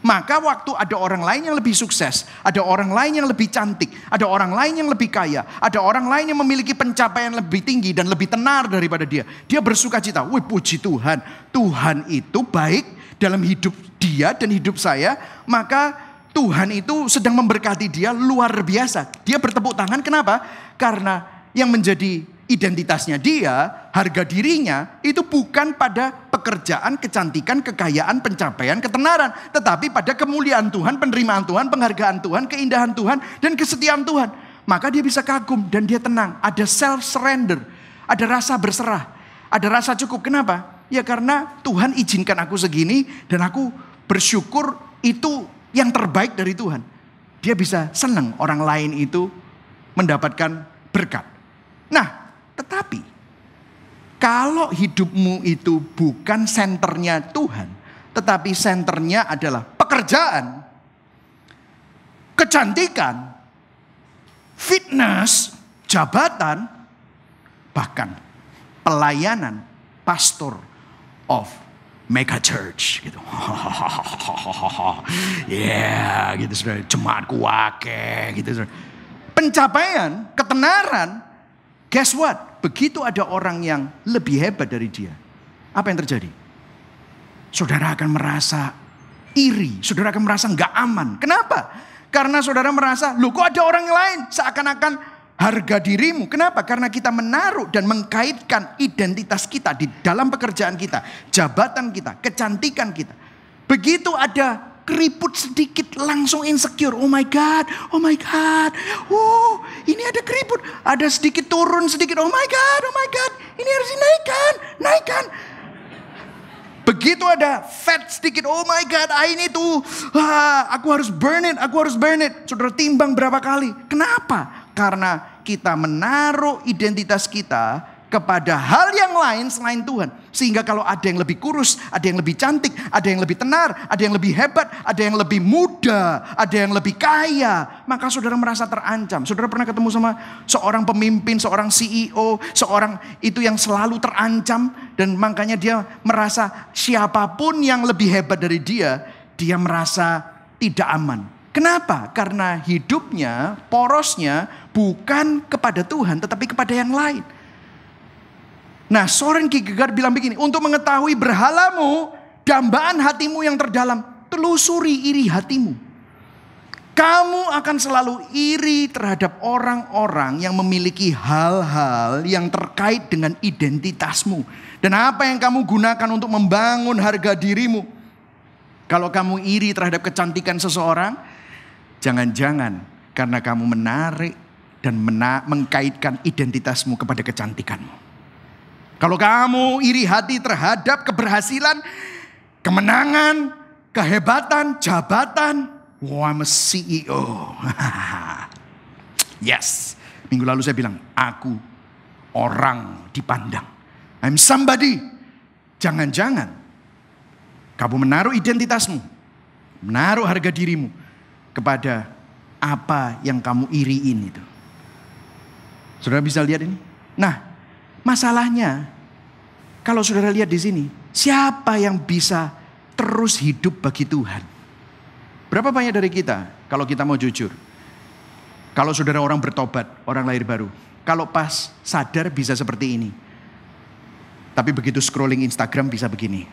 Maka waktu ada orang lain yang lebih sukses, ada orang lain yang lebih cantik, ada orang lain yang lebih kaya, ada orang lain yang memiliki pencapaian lebih tinggi dan lebih tenar daripada dia, dia bersuka cita. Wih puji Tuhan, Tuhan itu baik dalam hidup dia dan hidup saya. Maka Tuhan itu sedang memberkati dia luar biasa. Dia bertepuk tangan, kenapa? Karena yang menjadi identitasnya dia, harga dirinya itu bukan pada pekerjaan, kecantikan, kekayaan, pencapaian, ketenaran, tetapi pada kemuliaan Tuhan, penerimaan Tuhan, penghargaan Tuhan, keindahan Tuhan, dan kesetiaan Tuhan. Maka dia bisa kagum dan dia tenang. Ada self-surrender, ada rasa berserah, ada rasa cukup. Kenapa? Ya karena Tuhan izinkan aku segini dan aku bersyukur itu yang terbaik dari Tuhan. Dia bisa senang orang lain itu mendapatkan berkat. Nah, tetapi kalau hidupmu itu bukan senternya Tuhan, tetapi senternya adalah pekerjaan, kecantikan, fitness, jabatan, bahkan pelayanan pastor of mega church gitu. Ya, gitu saudara, jemaatku wake gitu saudara. Pencapaian, ketenaran, guess what? Begitu ada orang yang lebih hebat dari dia, apa yang terjadi? saudara akan merasa iri, saudara akan merasa nggak aman. Kenapa? Karena saudara merasa, loh kok ada orang lain? Seakan-akan harga dirimu. Kenapa? Karena kita menaruh dan mengkaitkan identitas kita di dalam pekerjaan kita, jabatan kita, kecantikan kita. Begitu ada keriput sedikit langsung insecure. Oh my God, oh my God. Oh, ini ada keriput, ada sedikit turun sedikit. Oh my God, ini harus dinaikkan. Begitu ada fat sedikit, oh my God, ini tuh, aku harus burn it. Saudara timbang berapa kali? Kenapa? Karena kita menaruh identitas kita kepada hal yang lain selain Tuhan. Sehingga kalau ada yang lebih kurus, ada yang lebih cantik, ada yang lebih tenar, ada yang lebih hebat, ada yang lebih muda, ada yang lebih kaya, maka saudara merasa terancam. Saudara pernah ketemu sama seorang pemimpin, seorang CEO, seorang itu yang selalu terancam, dan makanya dia merasa siapapun yang lebih hebat dari dia merasa tidak aman. Kenapa? Karena hidupnya, porosnya bukan kepada Tuhan tetapi kepada yang lain. Nah, Soren Kierkegaard bilang begini, untuk mengetahui berhalamu, dambaan hatimu yang terdalam, telusuri iri hatimu. Kamu akan selalu iri terhadap orang-orang yang memiliki hal-hal yang terkait dengan identitasmu. Dan apa yang kamu gunakan untuk membangun harga dirimu. Kalau kamu iri terhadap kecantikan seseorang, jangan-jangan karena kamu menarik dan mengkaitkan identitasmu kepada kecantikanmu. Kalau kamu iri hati terhadap keberhasilan, kemenangan, kehebatan, jabatan. Wah, I'm a CEO. Yes. Minggu lalu saya bilang, aku orang dipandang. I'm somebody. Jangan-jangan kamu menaruh identitasmu, menaruh harga dirimu kepada apa yang kamu iriin itu. Saudara bisa lihat ini? Nah, masalahnya, kalau saudara lihat di sini, siapa yang bisa terus hidup bagi Tuhan? Berapa banyak dari kita, kalau kita mau jujur, kalau saudara orang bertobat, orang lahir baru, kalau pas sadar bisa seperti ini. Tapi begitu scrolling Instagram bisa begini.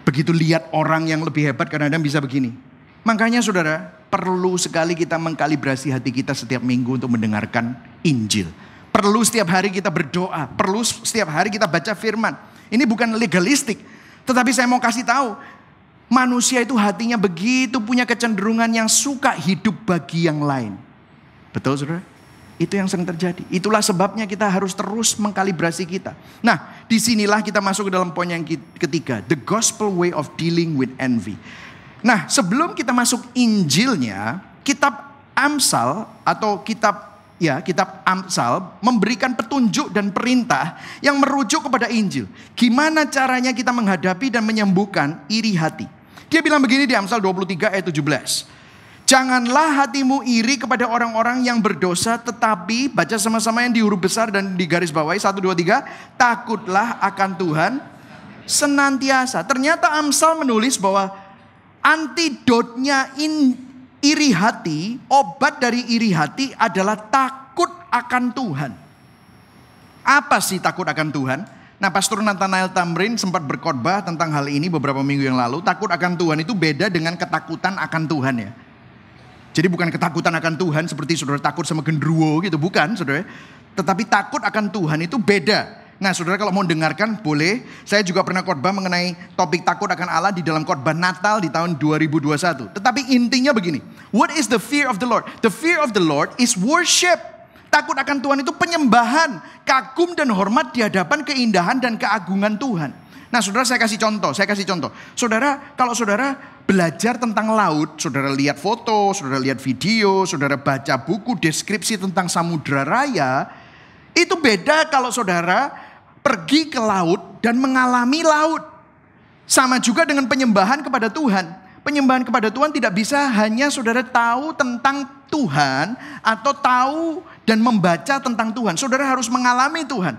Begitu lihat orang yang lebih hebat kadang-kadang bisa begini. Makanya saudara, perlu sekali kita mengkalibrasi hati kita setiap minggu untuk mendengarkan Injil. Perlu setiap hari kita berdoa. Perlu setiap hari kita baca firman. Ini bukan legalistik. Tetapi saya mau kasih tahu. Manusia itu hatinya begitu punya kecenderungan yang suka hidup bagi yang lain. Betul saudara? Itu yang sering terjadi. Itulah sebabnya kita harus terus mengkalibrasi kita. Nah, disinilah kita masuk ke dalam poin yang ketiga. The gospel way of dealing with envy. Nah, sebelum kita masuk Injilnya, kitab Amsal atau kitab Amsal memberikan petunjuk dan perintah yang merujuk kepada Injil. Gimana caranya kita menghadapi dan menyembuhkan iri hati. Dia bilang begini di Amsal 23 ayat 17. Janganlah hatimu iri kepada orang-orang yang berdosa, tetapi baca sama-sama yang di huruf besar dan di garis bawahi 1, 2, 3. Takutlah akan Tuhan senantiasa. Ternyata Amsal menulis bahwa antidotnya iri hati, obat dari iri hati adalah takut akan Tuhan. Apa sih takut akan Tuhan? Nah, Pastor Nathanael Tamrin sempat berkhotbah tentang hal ini beberapa minggu yang lalu. Takut akan Tuhan itu beda dengan ketakutan akan Tuhan ya. Jadi bukan ketakutan akan Tuhan seperti saudara takut sama genderuwo gitu, bukan saudara. Tetapi takut akan Tuhan itu beda. Nah, saudara kalau mau dengarkan boleh. Saya juga pernah khotbah mengenai topik takut akan Allah di dalam khotbah Natal di tahun 2021. Tetapi intinya begini. What is the fear of the Lord? The fear of the Lord is worship. Takut akan Tuhan itu penyembahan, kagum dan hormat di hadapan keindahan dan keagungan Tuhan. Nah, saudara saya kasih contoh. Saudara, kalau saudara belajar tentang laut, saudara lihat foto, saudara lihat video, saudara baca buku deskripsi tentang samudra raya, itu beda kalau saudara pergi ke laut dan mengalami laut. Sama juga dengan penyembahan kepada Tuhan. Penyembahan kepada Tuhan tidak bisa hanya saudara tahu tentang Tuhan atau tahu dan membaca tentang Tuhan. Saudara harus mengalami Tuhan.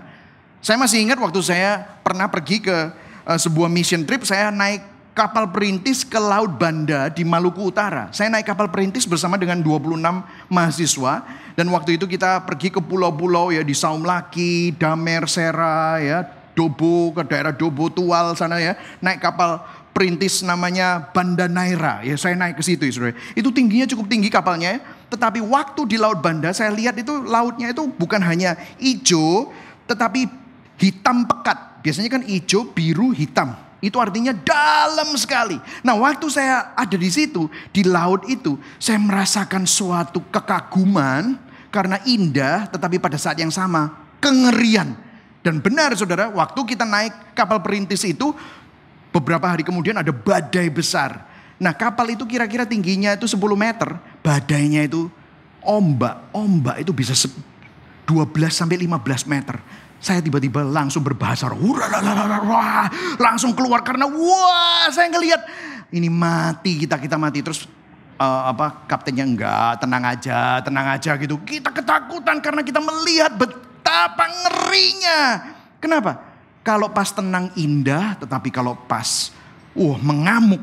Saya masih ingat waktu saya pernah pergi ke sebuah mission trip, saya naik kapal perintis ke Laut Banda di Maluku Utara. Saya naik kapal perintis bersama dengan 26 mahasiswa. Dan waktu itu kita pergi ke pulau-pulau ya di Saum Laki, Damer, Sera ya, Dobo, ke daerah Dobo Tual sana ya. Naik kapal perintis namanya Banda Naira. Ya saya naik ke situ ya saudara. Itu tingginya cukup tinggi kapalnya ya. Tetapi waktu di Laut Banda saya lihat itu lautnya itu bukan hanya hijau, tetapi hitam pekat. Biasanya kan hijau, biru, hitam. Itu artinya dalam sekali. Nah waktu saya ada di situ, di laut itu, saya merasakan suatu kekaguman karena indah, tetapi pada saat yang sama kengerian. Dan benar saudara, waktu kita naik kapal perintis itu, beberapa hari kemudian ada badai besar. Nah kapal itu kira-kira tingginya itu 10 meter, badainya itu ombak itu bisa 12 sampai 15 meter. Saya tiba-tiba langsung berbahasa roh, langsung keluar karena saya ngelihat ini mati, kita mati. Terus kaptennya enggak, tenang aja gitu. Kita ketakutan karena kita melihat betapa ngerinya. Kenapa? Kalau pas tenang indah, tetapi kalau pas mengamuk,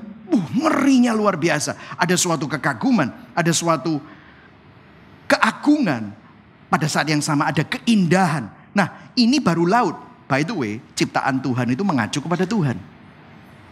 ngerinya luar biasa. Ada suatu kekaguman, ada suatu keagungan. Pada saat yang sama ada keindahan. Nah ini baru laut. By the way, ciptaan Tuhan itu mengacu kepada Tuhan.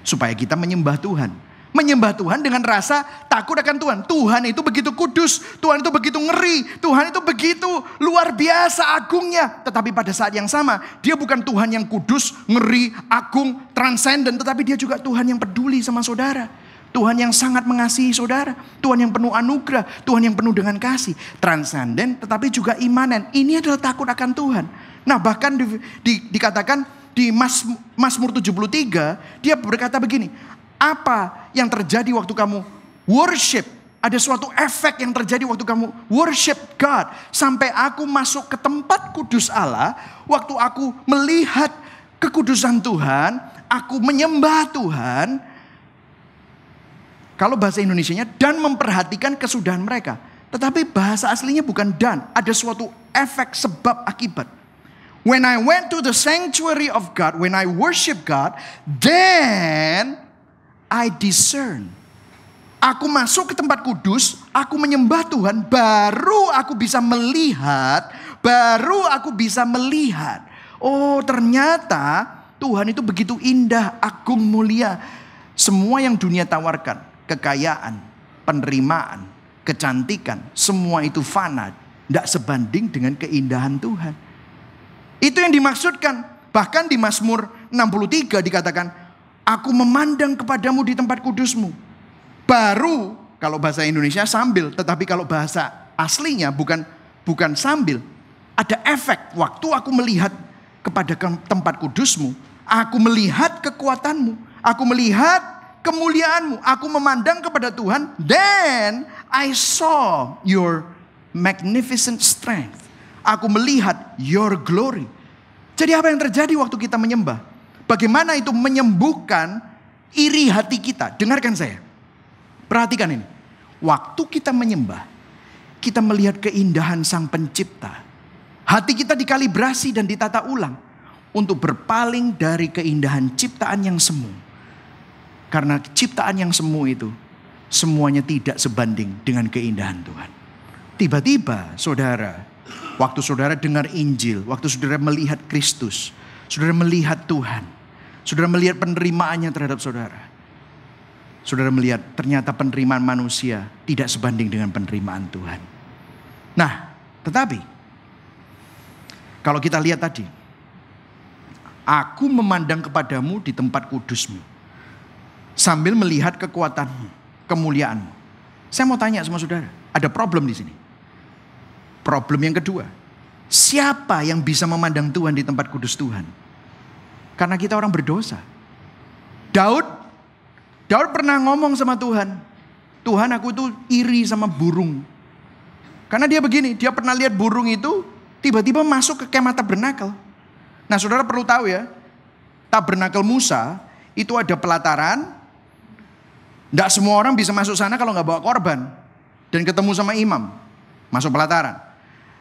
Supaya kita menyembah Tuhan. Menyembah Tuhan dengan rasa takut akan Tuhan. Tuhan itu begitu kudus. Tuhan itu begitu ngeri. Tuhan itu begitu luar biasa agungnya. Tetapi pada saat yang sama, dia bukan Tuhan yang kudus, ngeri, agung, transenden. Tetapi dia juga Tuhan yang peduli sama saudara. Tuhan yang sangat mengasihi saudara. Tuhan yang penuh anugerah. Tuhan yang penuh dengan kasih. Transenden tetapi juga imanen. Ini adalah takut akan Tuhan. Nah bahkan dikatakan di Mazmur 73. Dia berkata begini. Apa yang terjadi waktu kamu worship? Ada suatu efek yang terjadi waktu kamu worship God. Sampai aku masuk ke tempat kudus Allah. Waktu aku melihat kekudusan Tuhan. Aku menyembah Tuhan. Kalau bahasa Indonesianya dan memperhatikan kesudahan mereka. Tetapi bahasa aslinya bukan dan. Ada suatu efek sebab akibat. When I went to the sanctuary of God. When I worship God. Then I discern. Aku masuk ke tempat kudus. Aku menyembah Tuhan. Baru aku bisa melihat. Oh ternyata Tuhan itu begitu indah, agung, mulia. Semua yang dunia tawarkan. Kekayaan, penerimaan, kecantikan, semua itu fana. Tidak sebanding dengan keindahan Tuhan. Itu yang dimaksudkan. Bahkan di Mazmur 63 dikatakan, aku memandang kepadamu di tempat kudusmu. Baru, kalau bahasa Indonesia sambil. Tetapi kalau bahasa aslinya bukan sambil. Ada efek. Waktu aku melihat kepada tempat kudusmu. Aku melihat kekuatanmu. Aku melihat kemuliaanmu, aku memandang kepada Tuhan, then I saw your magnificent strength. Aku melihat your glory. Jadi apa yang terjadi waktu kita menyembah? Bagaimana itu menyembuhkan iri hati kita? Dengarkan saya. Perhatikan ini. Waktu kita menyembah, kita melihat keindahan Sang Pencipta. Hati kita dikalibrasi dan ditata ulang untuk berpaling dari keindahan ciptaan yang semu. Karena ciptaan yang semu itu semuanya tidak sebanding dengan keindahan Tuhan. Tiba-tiba saudara, waktu saudara dengar Injil, waktu saudara melihat Kristus, saudara melihat Tuhan, saudara melihat penerimaannya terhadap saudara. Saudara melihat ternyata penerimaan manusia tidak sebanding dengan penerimaan Tuhan. Nah, tetapi kalau kita lihat tadi, aku memandang kepadamu di tempat kudusmu. Sambil melihat kekuatanmu, kemuliaanmu. Saya mau tanya sama saudara, ada problem di sini. Problem yang kedua, siapa yang bisa memandang Tuhan di tempat kudus Tuhan? Karena kita orang berdosa. Daud pernah ngomong sama Tuhan, Tuhan aku tuh iri sama burung. Karena dia begini, dia pernah lihat burung itu tiba-tiba masuk ke kemah tabernakel. Nah saudara perlu tahu ya, tabernakel Musa itu ada pelataran. Tidak semua orang bisa masuk sana kalau nggak bawa korban. Dan ketemu sama imam. Masuk pelataran.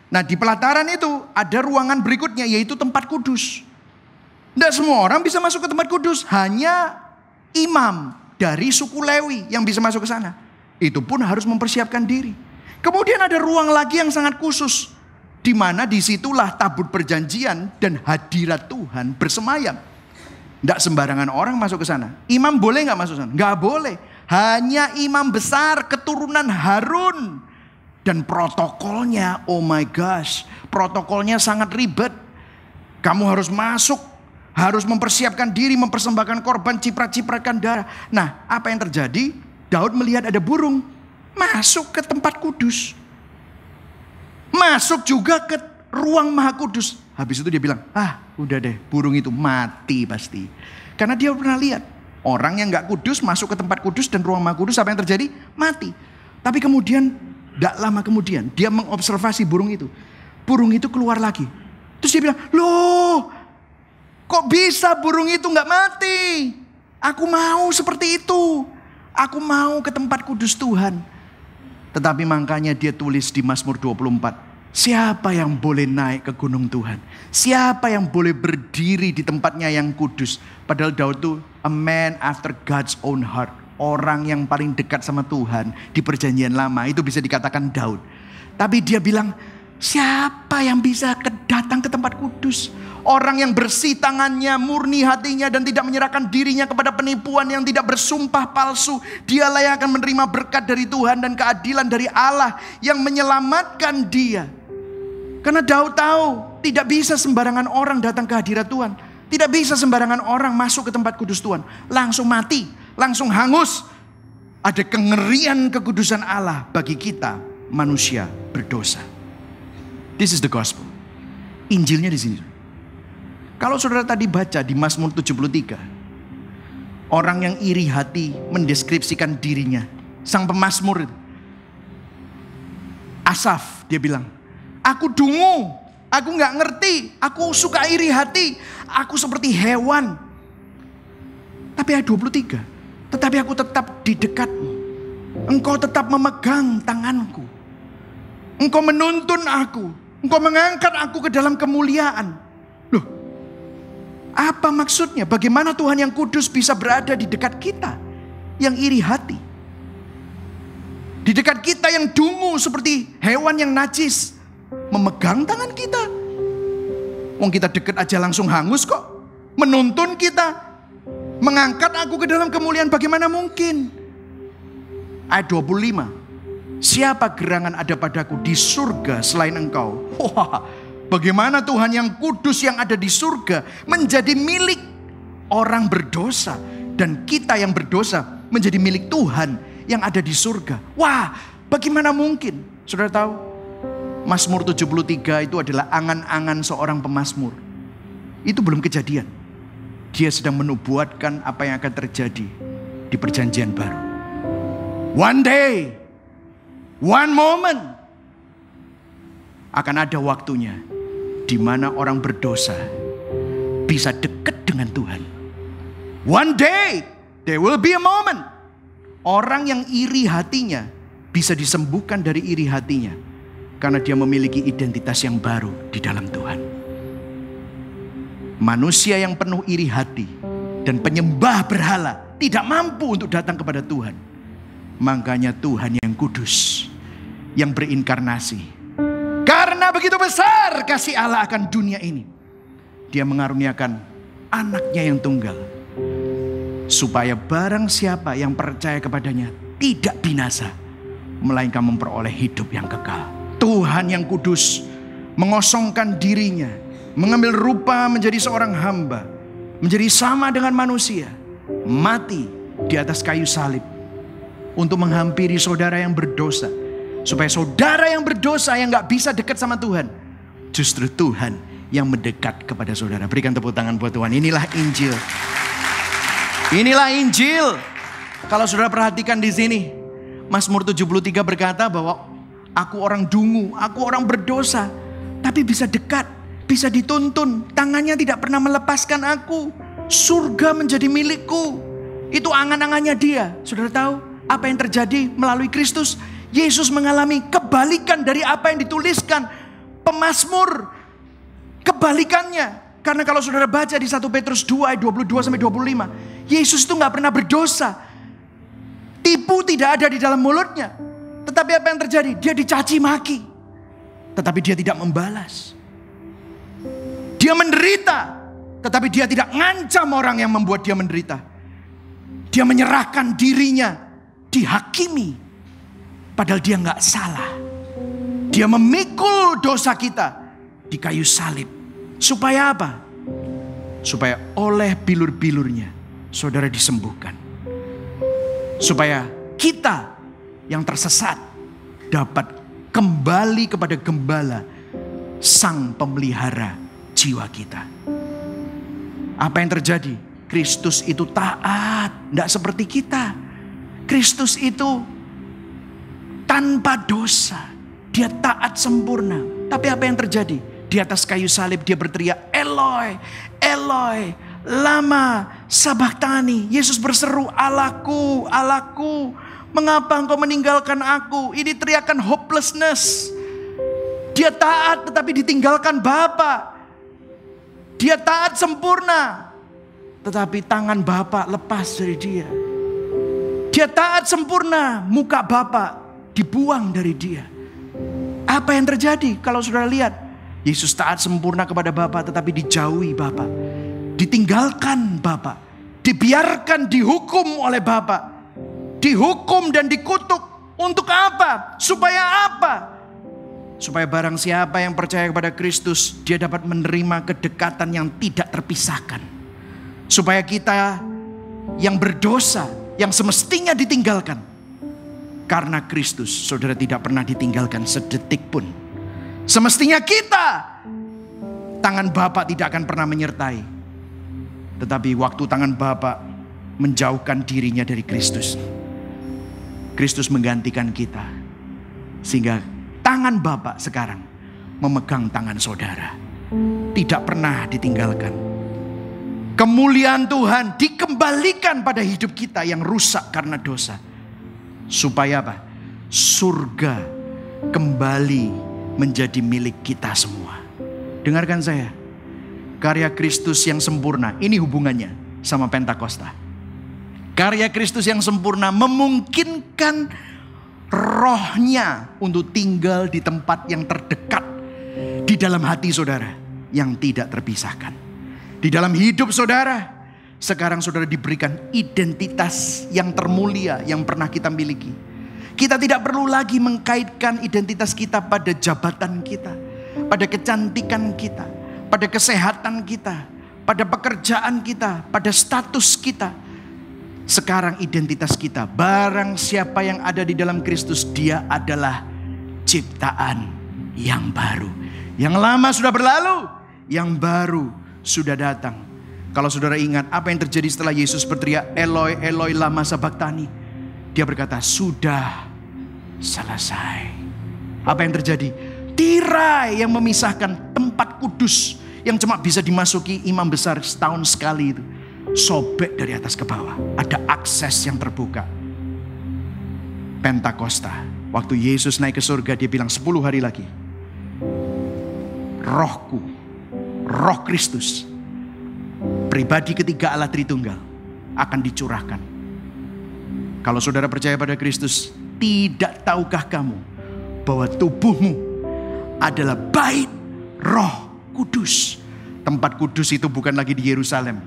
Nah di pelataran itu ada ruangan berikutnya yaitu tempat kudus. Tidak semua orang bisa masuk ke tempat kudus. Hanya imam dari suku Lewi yang bisa masuk ke sana. Itu pun harus mempersiapkan diri. Kemudian ada ruang lagi yang sangat khusus. Di mana disitulah tabut perjanjian dan hadirat Tuhan bersemayam. Tidak sembarangan orang masuk ke sana. Imam boleh nggak masuk sana? Nggak boleh. Hanya imam besar keturunan Harun. Dan protokolnya, oh my gosh, protokolnya sangat ribet. Kamu harus masuk, harus mempersiapkan diri, mempersembahkan korban, ciprat-cipratkan darah. Nah, apa yang terjadi? Daud melihat ada burung masuk ke tempat kudus. Masuk juga ke ruang maha kudus. Habis itu dia bilang, udah deh, burung itu mati pasti. Karena dia pernah lihat orang yang gak kudus masuk ke tempat kudus dan ruang maha kudus, apa yang terjadi? Mati. Tapi kemudian, gak lama kemudian, dia mengobservasi burung itu. Burung itu keluar lagi. Terus dia bilang, loh, kok bisa burung itu gak mati? Aku mau seperti itu. Aku mau ke tempat kudus Tuhan. Tetapi makanya dia tulis di Mazmur 24. Siapa yang boleh naik ke gunung Tuhan? Siapa yang boleh berdiri di tempatnya yang kudus? Padahal Daud itu a man after God's own heart. Orang yang paling dekat sama Tuhan di perjanjian lama. Itu bisa dikatakan Daud. Tapi dia bilang, siapa yang bisa datang ke tempat kudus? Orang yang bersih tangannya, murni hatinya, dan tidak menyerahkan dirinya kepada penipuan, yang tidak bersumpah palsu. Dialah yang akan menerima berkat dari Tuhan dan keadilan dari Allah yang menyelamatkan dia. Karena Daud tahu tidak bisa sembarangan orang datang ke hadirat Tuhan. Tidak bisa sembarangan orang masuk ke tempat kudus Tuhan. Langsung mati, langsung hangus. Ada kengerian kekudusan Allah bagi kita manusia berdosa. This is the gospel. Injilnya di sini. Kalau saudara tadi baca di Mazmur 73, orang yang iri hati mendeskripsikan dirinya. Sang pemazmur itu, Asaf, dia bilang, aku dungu, aku gak ngerti, aku suka iri hati, aku seperti hewan. Tapi ayat 23, tetapi aku tetap di dekatmu, engkau tetap memegang tanganku, engkau menuntun aku, engkau mengangkat aku ke dalam kemuliaan. Loh, apa maksudnya? Bagaimana Tuhan yang kudus bisa berada di dekat kita yang iri hati? Di dekat kita yang dungu seperti hewan yang najis, memegang tangan kita. Wong kita deket aja langsung hangus kok. Menuntun kita, mengangkat aku ke dalam kemuliaan, bagaimana mungkin? Ayat 25, siapa gerangan ada padaku di surga selain engkau? Wah, bagaimana Tuhan yang kudus yang ada di surga menjadi milik orang berdosa, dan kita yang berdosa menjadi milik Tuhan yang ada di surga. Wah, bagaimana mungkin? Saudara tahu, Mazmur 73 itu adalah angan-angan seorang pemazmur. Itu belum kejadian. Dia sedang menubuatkan apa yang akan terjadi di perjanjian baru. One day, one moment, akan ada waktunya di mana orang berdosa bisa dekat dengan Tuhan. One day, there will be a moment. Orang yang iri hatinya bisa disembuhkan dari iri hatinya. Karena dia memiliki identitas yang baru di dalam Tuhan. Manusia yang penuh iri hati dan penyembah berhala tidak mampu untuk datang kepada Tuhan. Makanya Tuhan yang kudus, yang berinkarnasi. Karena begitu besar kasih Allah akan dunia ini, Dia mengaruniakan anaknya yang tunggal, supaya barang siapa yang percaya kepadanya tidak binasa, melainkan memperoleh hidup yang kekal. Tuhan yang kudus mengosongkan dirinya, mengambil rupa menjadi seorang hamba, menjadi sama dengan manusia, mati di atas kayu salib untuk menghampiri saudara yang berdosa, supaya saudara yang berdosa yang gak bisa dekat sama Tuhan, justru Tuhan yang mendekat kepada saudara. Berikan tepuk tangan buat Tuhan. Inilah Injil. Inilah Injil. Kalau saudara perhatikan di sini, Mazmur 73 berkata bahwa aku orang dungu, aku orang berdosa, tapi bisa dekat, bisa dituntun. Tangannya tidak pernah melepaskan aku. Surga menjadi milikku. Itu angan-angannya dia. Saudara tahu apa yang terjadi melalui Kristus? Yesus mengalami kebalikan dari apa yang dituliskan pemazmur. Kebalikannya. Karena kalau saudara baca di 1 Petrus 2 ayat 22-25, Yesus itu gak pernah berdosa. Tipu tidak ada di dalam mulutnya. Tetapi apa yang terjadi? Dia dicaci maki. tetapi dia tidak membalas. Dia menderita, tetapi dia tidak ngancam orang yang membuat dia menderita. Dia menyerahkan dirinya, dihakimi, padahal dia nggak salah. Dia memikul dosa kita di kayu salib. Supaya apa? Supaya oleh bilur-bilurnya saudara disembuhkan. Supaya kita yang tersesat dapat kembali kepada gembala, sang pemelihara jiwa kita. Apa yang terjadi? Kristus itu taat, tidak seperti kita. Kristus itu tanpa dosa, dia taat sempurna. Tapi apa yang terjadi? Di atas kayu salib dia berteriak, Eloi, Eloi, lama sabachthani. Yesus berseru, Allahku, Allahku, mengapa engkau meninggalkan aku? Ini teriakan hopelessness. Dia taat tetapi ditinggalkan Bapa. Dia taat sempurna, tetapi tangan Bapa lepas dari dia. Dia taat sempurna, muka Bapa dibuang dari dia. Apa yang terjadi kalau saudara lihat? Yesus taat sempurna kepada Bapa, tetapi dijauhi Bapa, ditinggalkan Bapa, dibiarkan dihukum oleh Bapa, dihukum dan dikutuk. Untuk apa? Supaya apa? Supaya barang siapa yang percaya kepada Kristus, dia dapat menerima kedekatan yang tidak terpisahkan. Supaya kita yang berdosa, yang semestinya ditinggalkan, karena Kristus, saudara tidak pernah ditinggalkan sedetik pun. Semestinya kita, tangan Bapa tidak akan pernah menyertai. Tetapi waktu tangan Bapa menjauhkan dirinya dari Kristus, Kristus menggantikan kita. Sehingga tangan Bapa sekarang memegang tangan saudara. Tidak pernah ditinggalkan. Kemuliaan Tuhan dikembalikan pada hidup kita yang rusak karena dosa. Supaya apa? Surga kembali menjadi milik kita semua. Dengarkan saya. Karya Kristus yang sempurna, ini hubungannya sama Pentakosta. Karya Kristus yang sempurna memungkinkan rohnya untuk tinggal di tempat yang terdekat, di dalam hati saudara yang tidak terpisahkan. Di dalam hidup saudara, sekarang saudara diberikan identitas yang termulia yang pernah kita miliki. Kita tidak perlu lagi mengkaitkan identitas kita pada jabatan kita, pada kecantikan kita, pada kesehatan kita, pada pekerjaan kita, pada status kita. Sekarang identitas kita, barang siapa yang ada di dalam Kristus, dia adalah ciptaan yang baru. Yang lama sudah berlalu, yang baru sudah datang. Kalau saudara ingat apa yang terjadi setelah Yesus berteriak, Eloi, Eloi, lama sabachthani. Dia berkata, sudah selesai. Apa yang terjadi? Tirai yang memisahkan tempat kudus yang cuma bisa dimasuki imam besar setahun sekali itu sobek dari atas ke bawah. Ada akses yang terbuka. Pentakosta, waktu Yesus naik ke surga, dia bilang 10 hari lagi, rohku, roh Kristus, pribadi ketiga Allah Tritunggal akan dicurahkan. Kalau saudara percaya pada Kristus, tidak tahukah kamu bahwa tubuhmu adalah bait Roh Kudus? Tempat kudus itu bukan lagi di Yerusalem.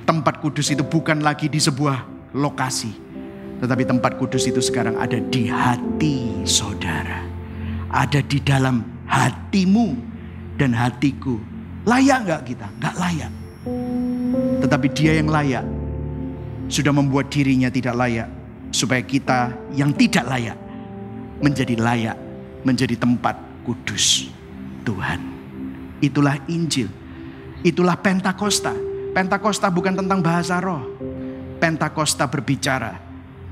Tempat kudus itu bukan lagi di sebuah lokasi. Tetapi tempat kudus itu sekarang ada di hati saudara. Ada di dalam hatimu dan hatiku. Layak gak kita? Gak layak. Tetapi dia yang layak sudah membuat dirinya tidak layak, supaya kita yang tidak layak menjadi layak, menjadi tempat kudus Tuhan. Itulah Injil. Itulah Pentakosta. Pentakosta bukan tentang bahasa roh. Pentakosta berbicara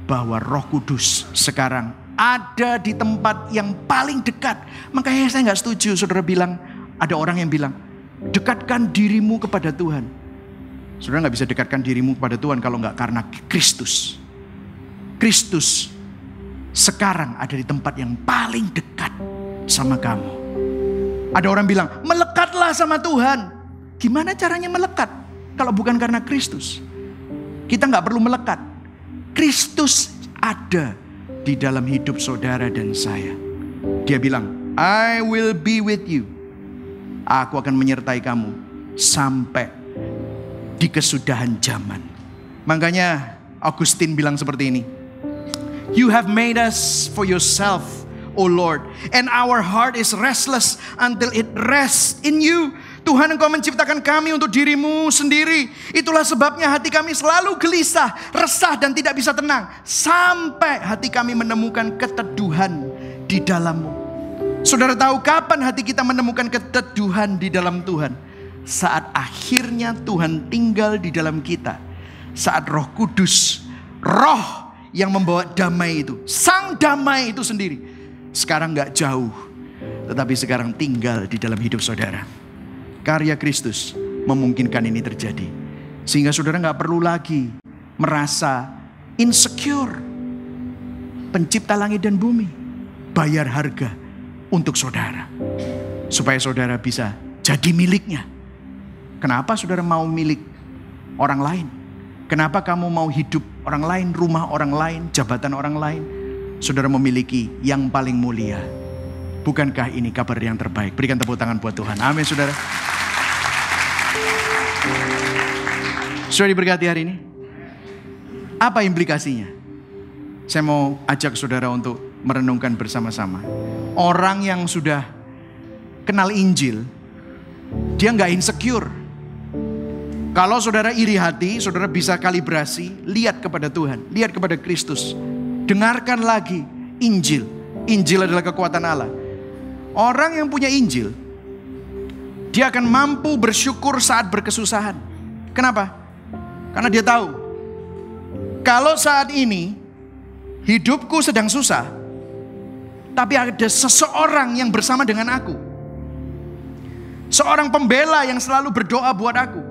bahwa Roh Kudus sekarang ada di tempat yang paling dekat. Makanya saya gak setuju saudara bilang, ada orang yang bilang, dekatkan dirimu kepada Tuhan. Saudara gak bisa dekatkan dirimu kepada Tuhan kalau gak karena Kristus. Kristus sekarang ada di tempat yang paling dekat sama kamu. Ada orang bilang, melekatlah sama Tuhan. Gimana caranya melekat kalau bukan karena Kristus? Kita gak perlu melekat. Kristus ada di dalam hidup saudara dan saya. Dia bilang, I will be with you. Aku akan menyertai kamu sampai di kesudahan zaman. Makanya Augustine bilang seperti ini. You have made us for yourself, O Lord, and our heart is restless until it rests in you. Tuhan, Engkau menciptakan kami untuk dirimu sendiri. Itulah sebabnya hati kami selalu gelisah, resah dan tidak bisa tenang. Sampai hati kami menemukan keteduhan di dalam-Mu. Saudara tahu kapan hati kita menemukan keteduhan di dalam Tuhan? Saat akhirnya Tuhan tinggal di dalam kita. Saat Roh Kudus, Roh yang membawa damai itu, Sang damai itu sendiri, sekarang gak jauh, tetapi sekarang tinggal di dalam hidup saudara. Karya Kristus memungkinkan ini terjadi. Sehingga saudara gak perlu lagi merasa insecure. Pencipta langit dan bumi bayar harga untuk saudara, supaya saudara bisa jadi miliknya. Kenapa saudara mau milik orang lain? Kenapa kamu mau hidup orang lain, rumah orang lain, jabatan orang lain? Saudara memiliki yang paling mulia. Bukankah ini kabar yang terbaik? Berikan tepuk tangan buat Tuhan. Amin saudara. Sudah diberkati hari ini? Apa implikasinya? Saya mau ajak saudara untuk merenungkan bersama-sama. Orang yang sudah kenal Injil, dia gak insecure. Kalau saudara iri hati, saudara bisa kalibrasi, lihat kepada Tuhan, lihat kepada Kristus. Dengarkan lagi Injil. Injil adalah kekuatan Allah. Orang yang punya Injil, dia akan mampu bersyukur saat berkesusahan. Kenapa? Karena dia tahu, kalau saat ini hidupku sedang susah, tapi ada seseorang yang bersama dengan aku. Seorang pembela yang selalu berdoa buat aku.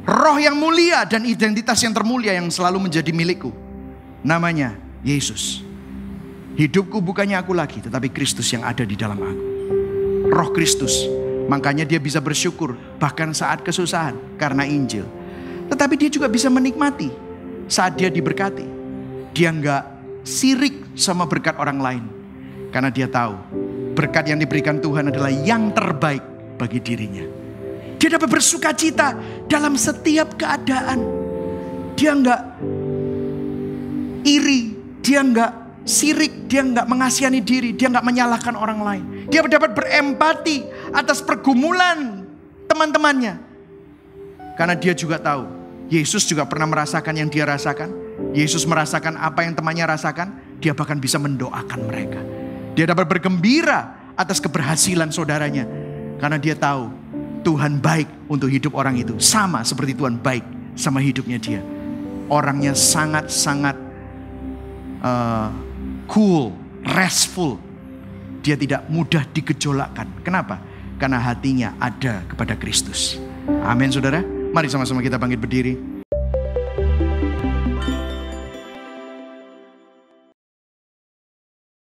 Roh yang mulia dan identitas yang termulia yang selalu menjadi milikku. Namanya Yesus. Hidupku bukannya aku lagi, tetapi Kristus yang ada di dalam aku. Roh Kristus. Makanya dia bisa bersyukur bahkan saat kesusahan karena Injil. Tetapi dia juga bisa menikmati saat dia diberkati. Dia enggak sirik sama berkat orang lain. Karena dia tahu berkat yang diberikan Tuhan adalah yang terbaik bagi dirinya. Dia dapat bersuka cita dalam setiap keadaan. Dia enggak iri, dia enggak sirik, dia enggak mengasihani diri, dia enggak menyalahkan orang lain. Dia dapat berempati atas pergumulan teman-temannya. Karena dia juga tahu, Yesus juga pernah merasakan yang dia rasakan. Yesus merasakan apa yang temannya rasakan. Dia bahkan bisa mendoakan mereka. Dia dapat bergembira atas keberhasilan saudaranya. Karena dia tahu Tuhan baik untuk hidup orang itu. Sama seperti Tuhan baik sama hidupnya dia. Orangnya sangat-sangat cool, restful. Dia tidak mudah digejolakkan. Kenapa? Karena hatinya ada kepada Kristus. Amin saudara. Mari sama-sama kita bangkit berdiri.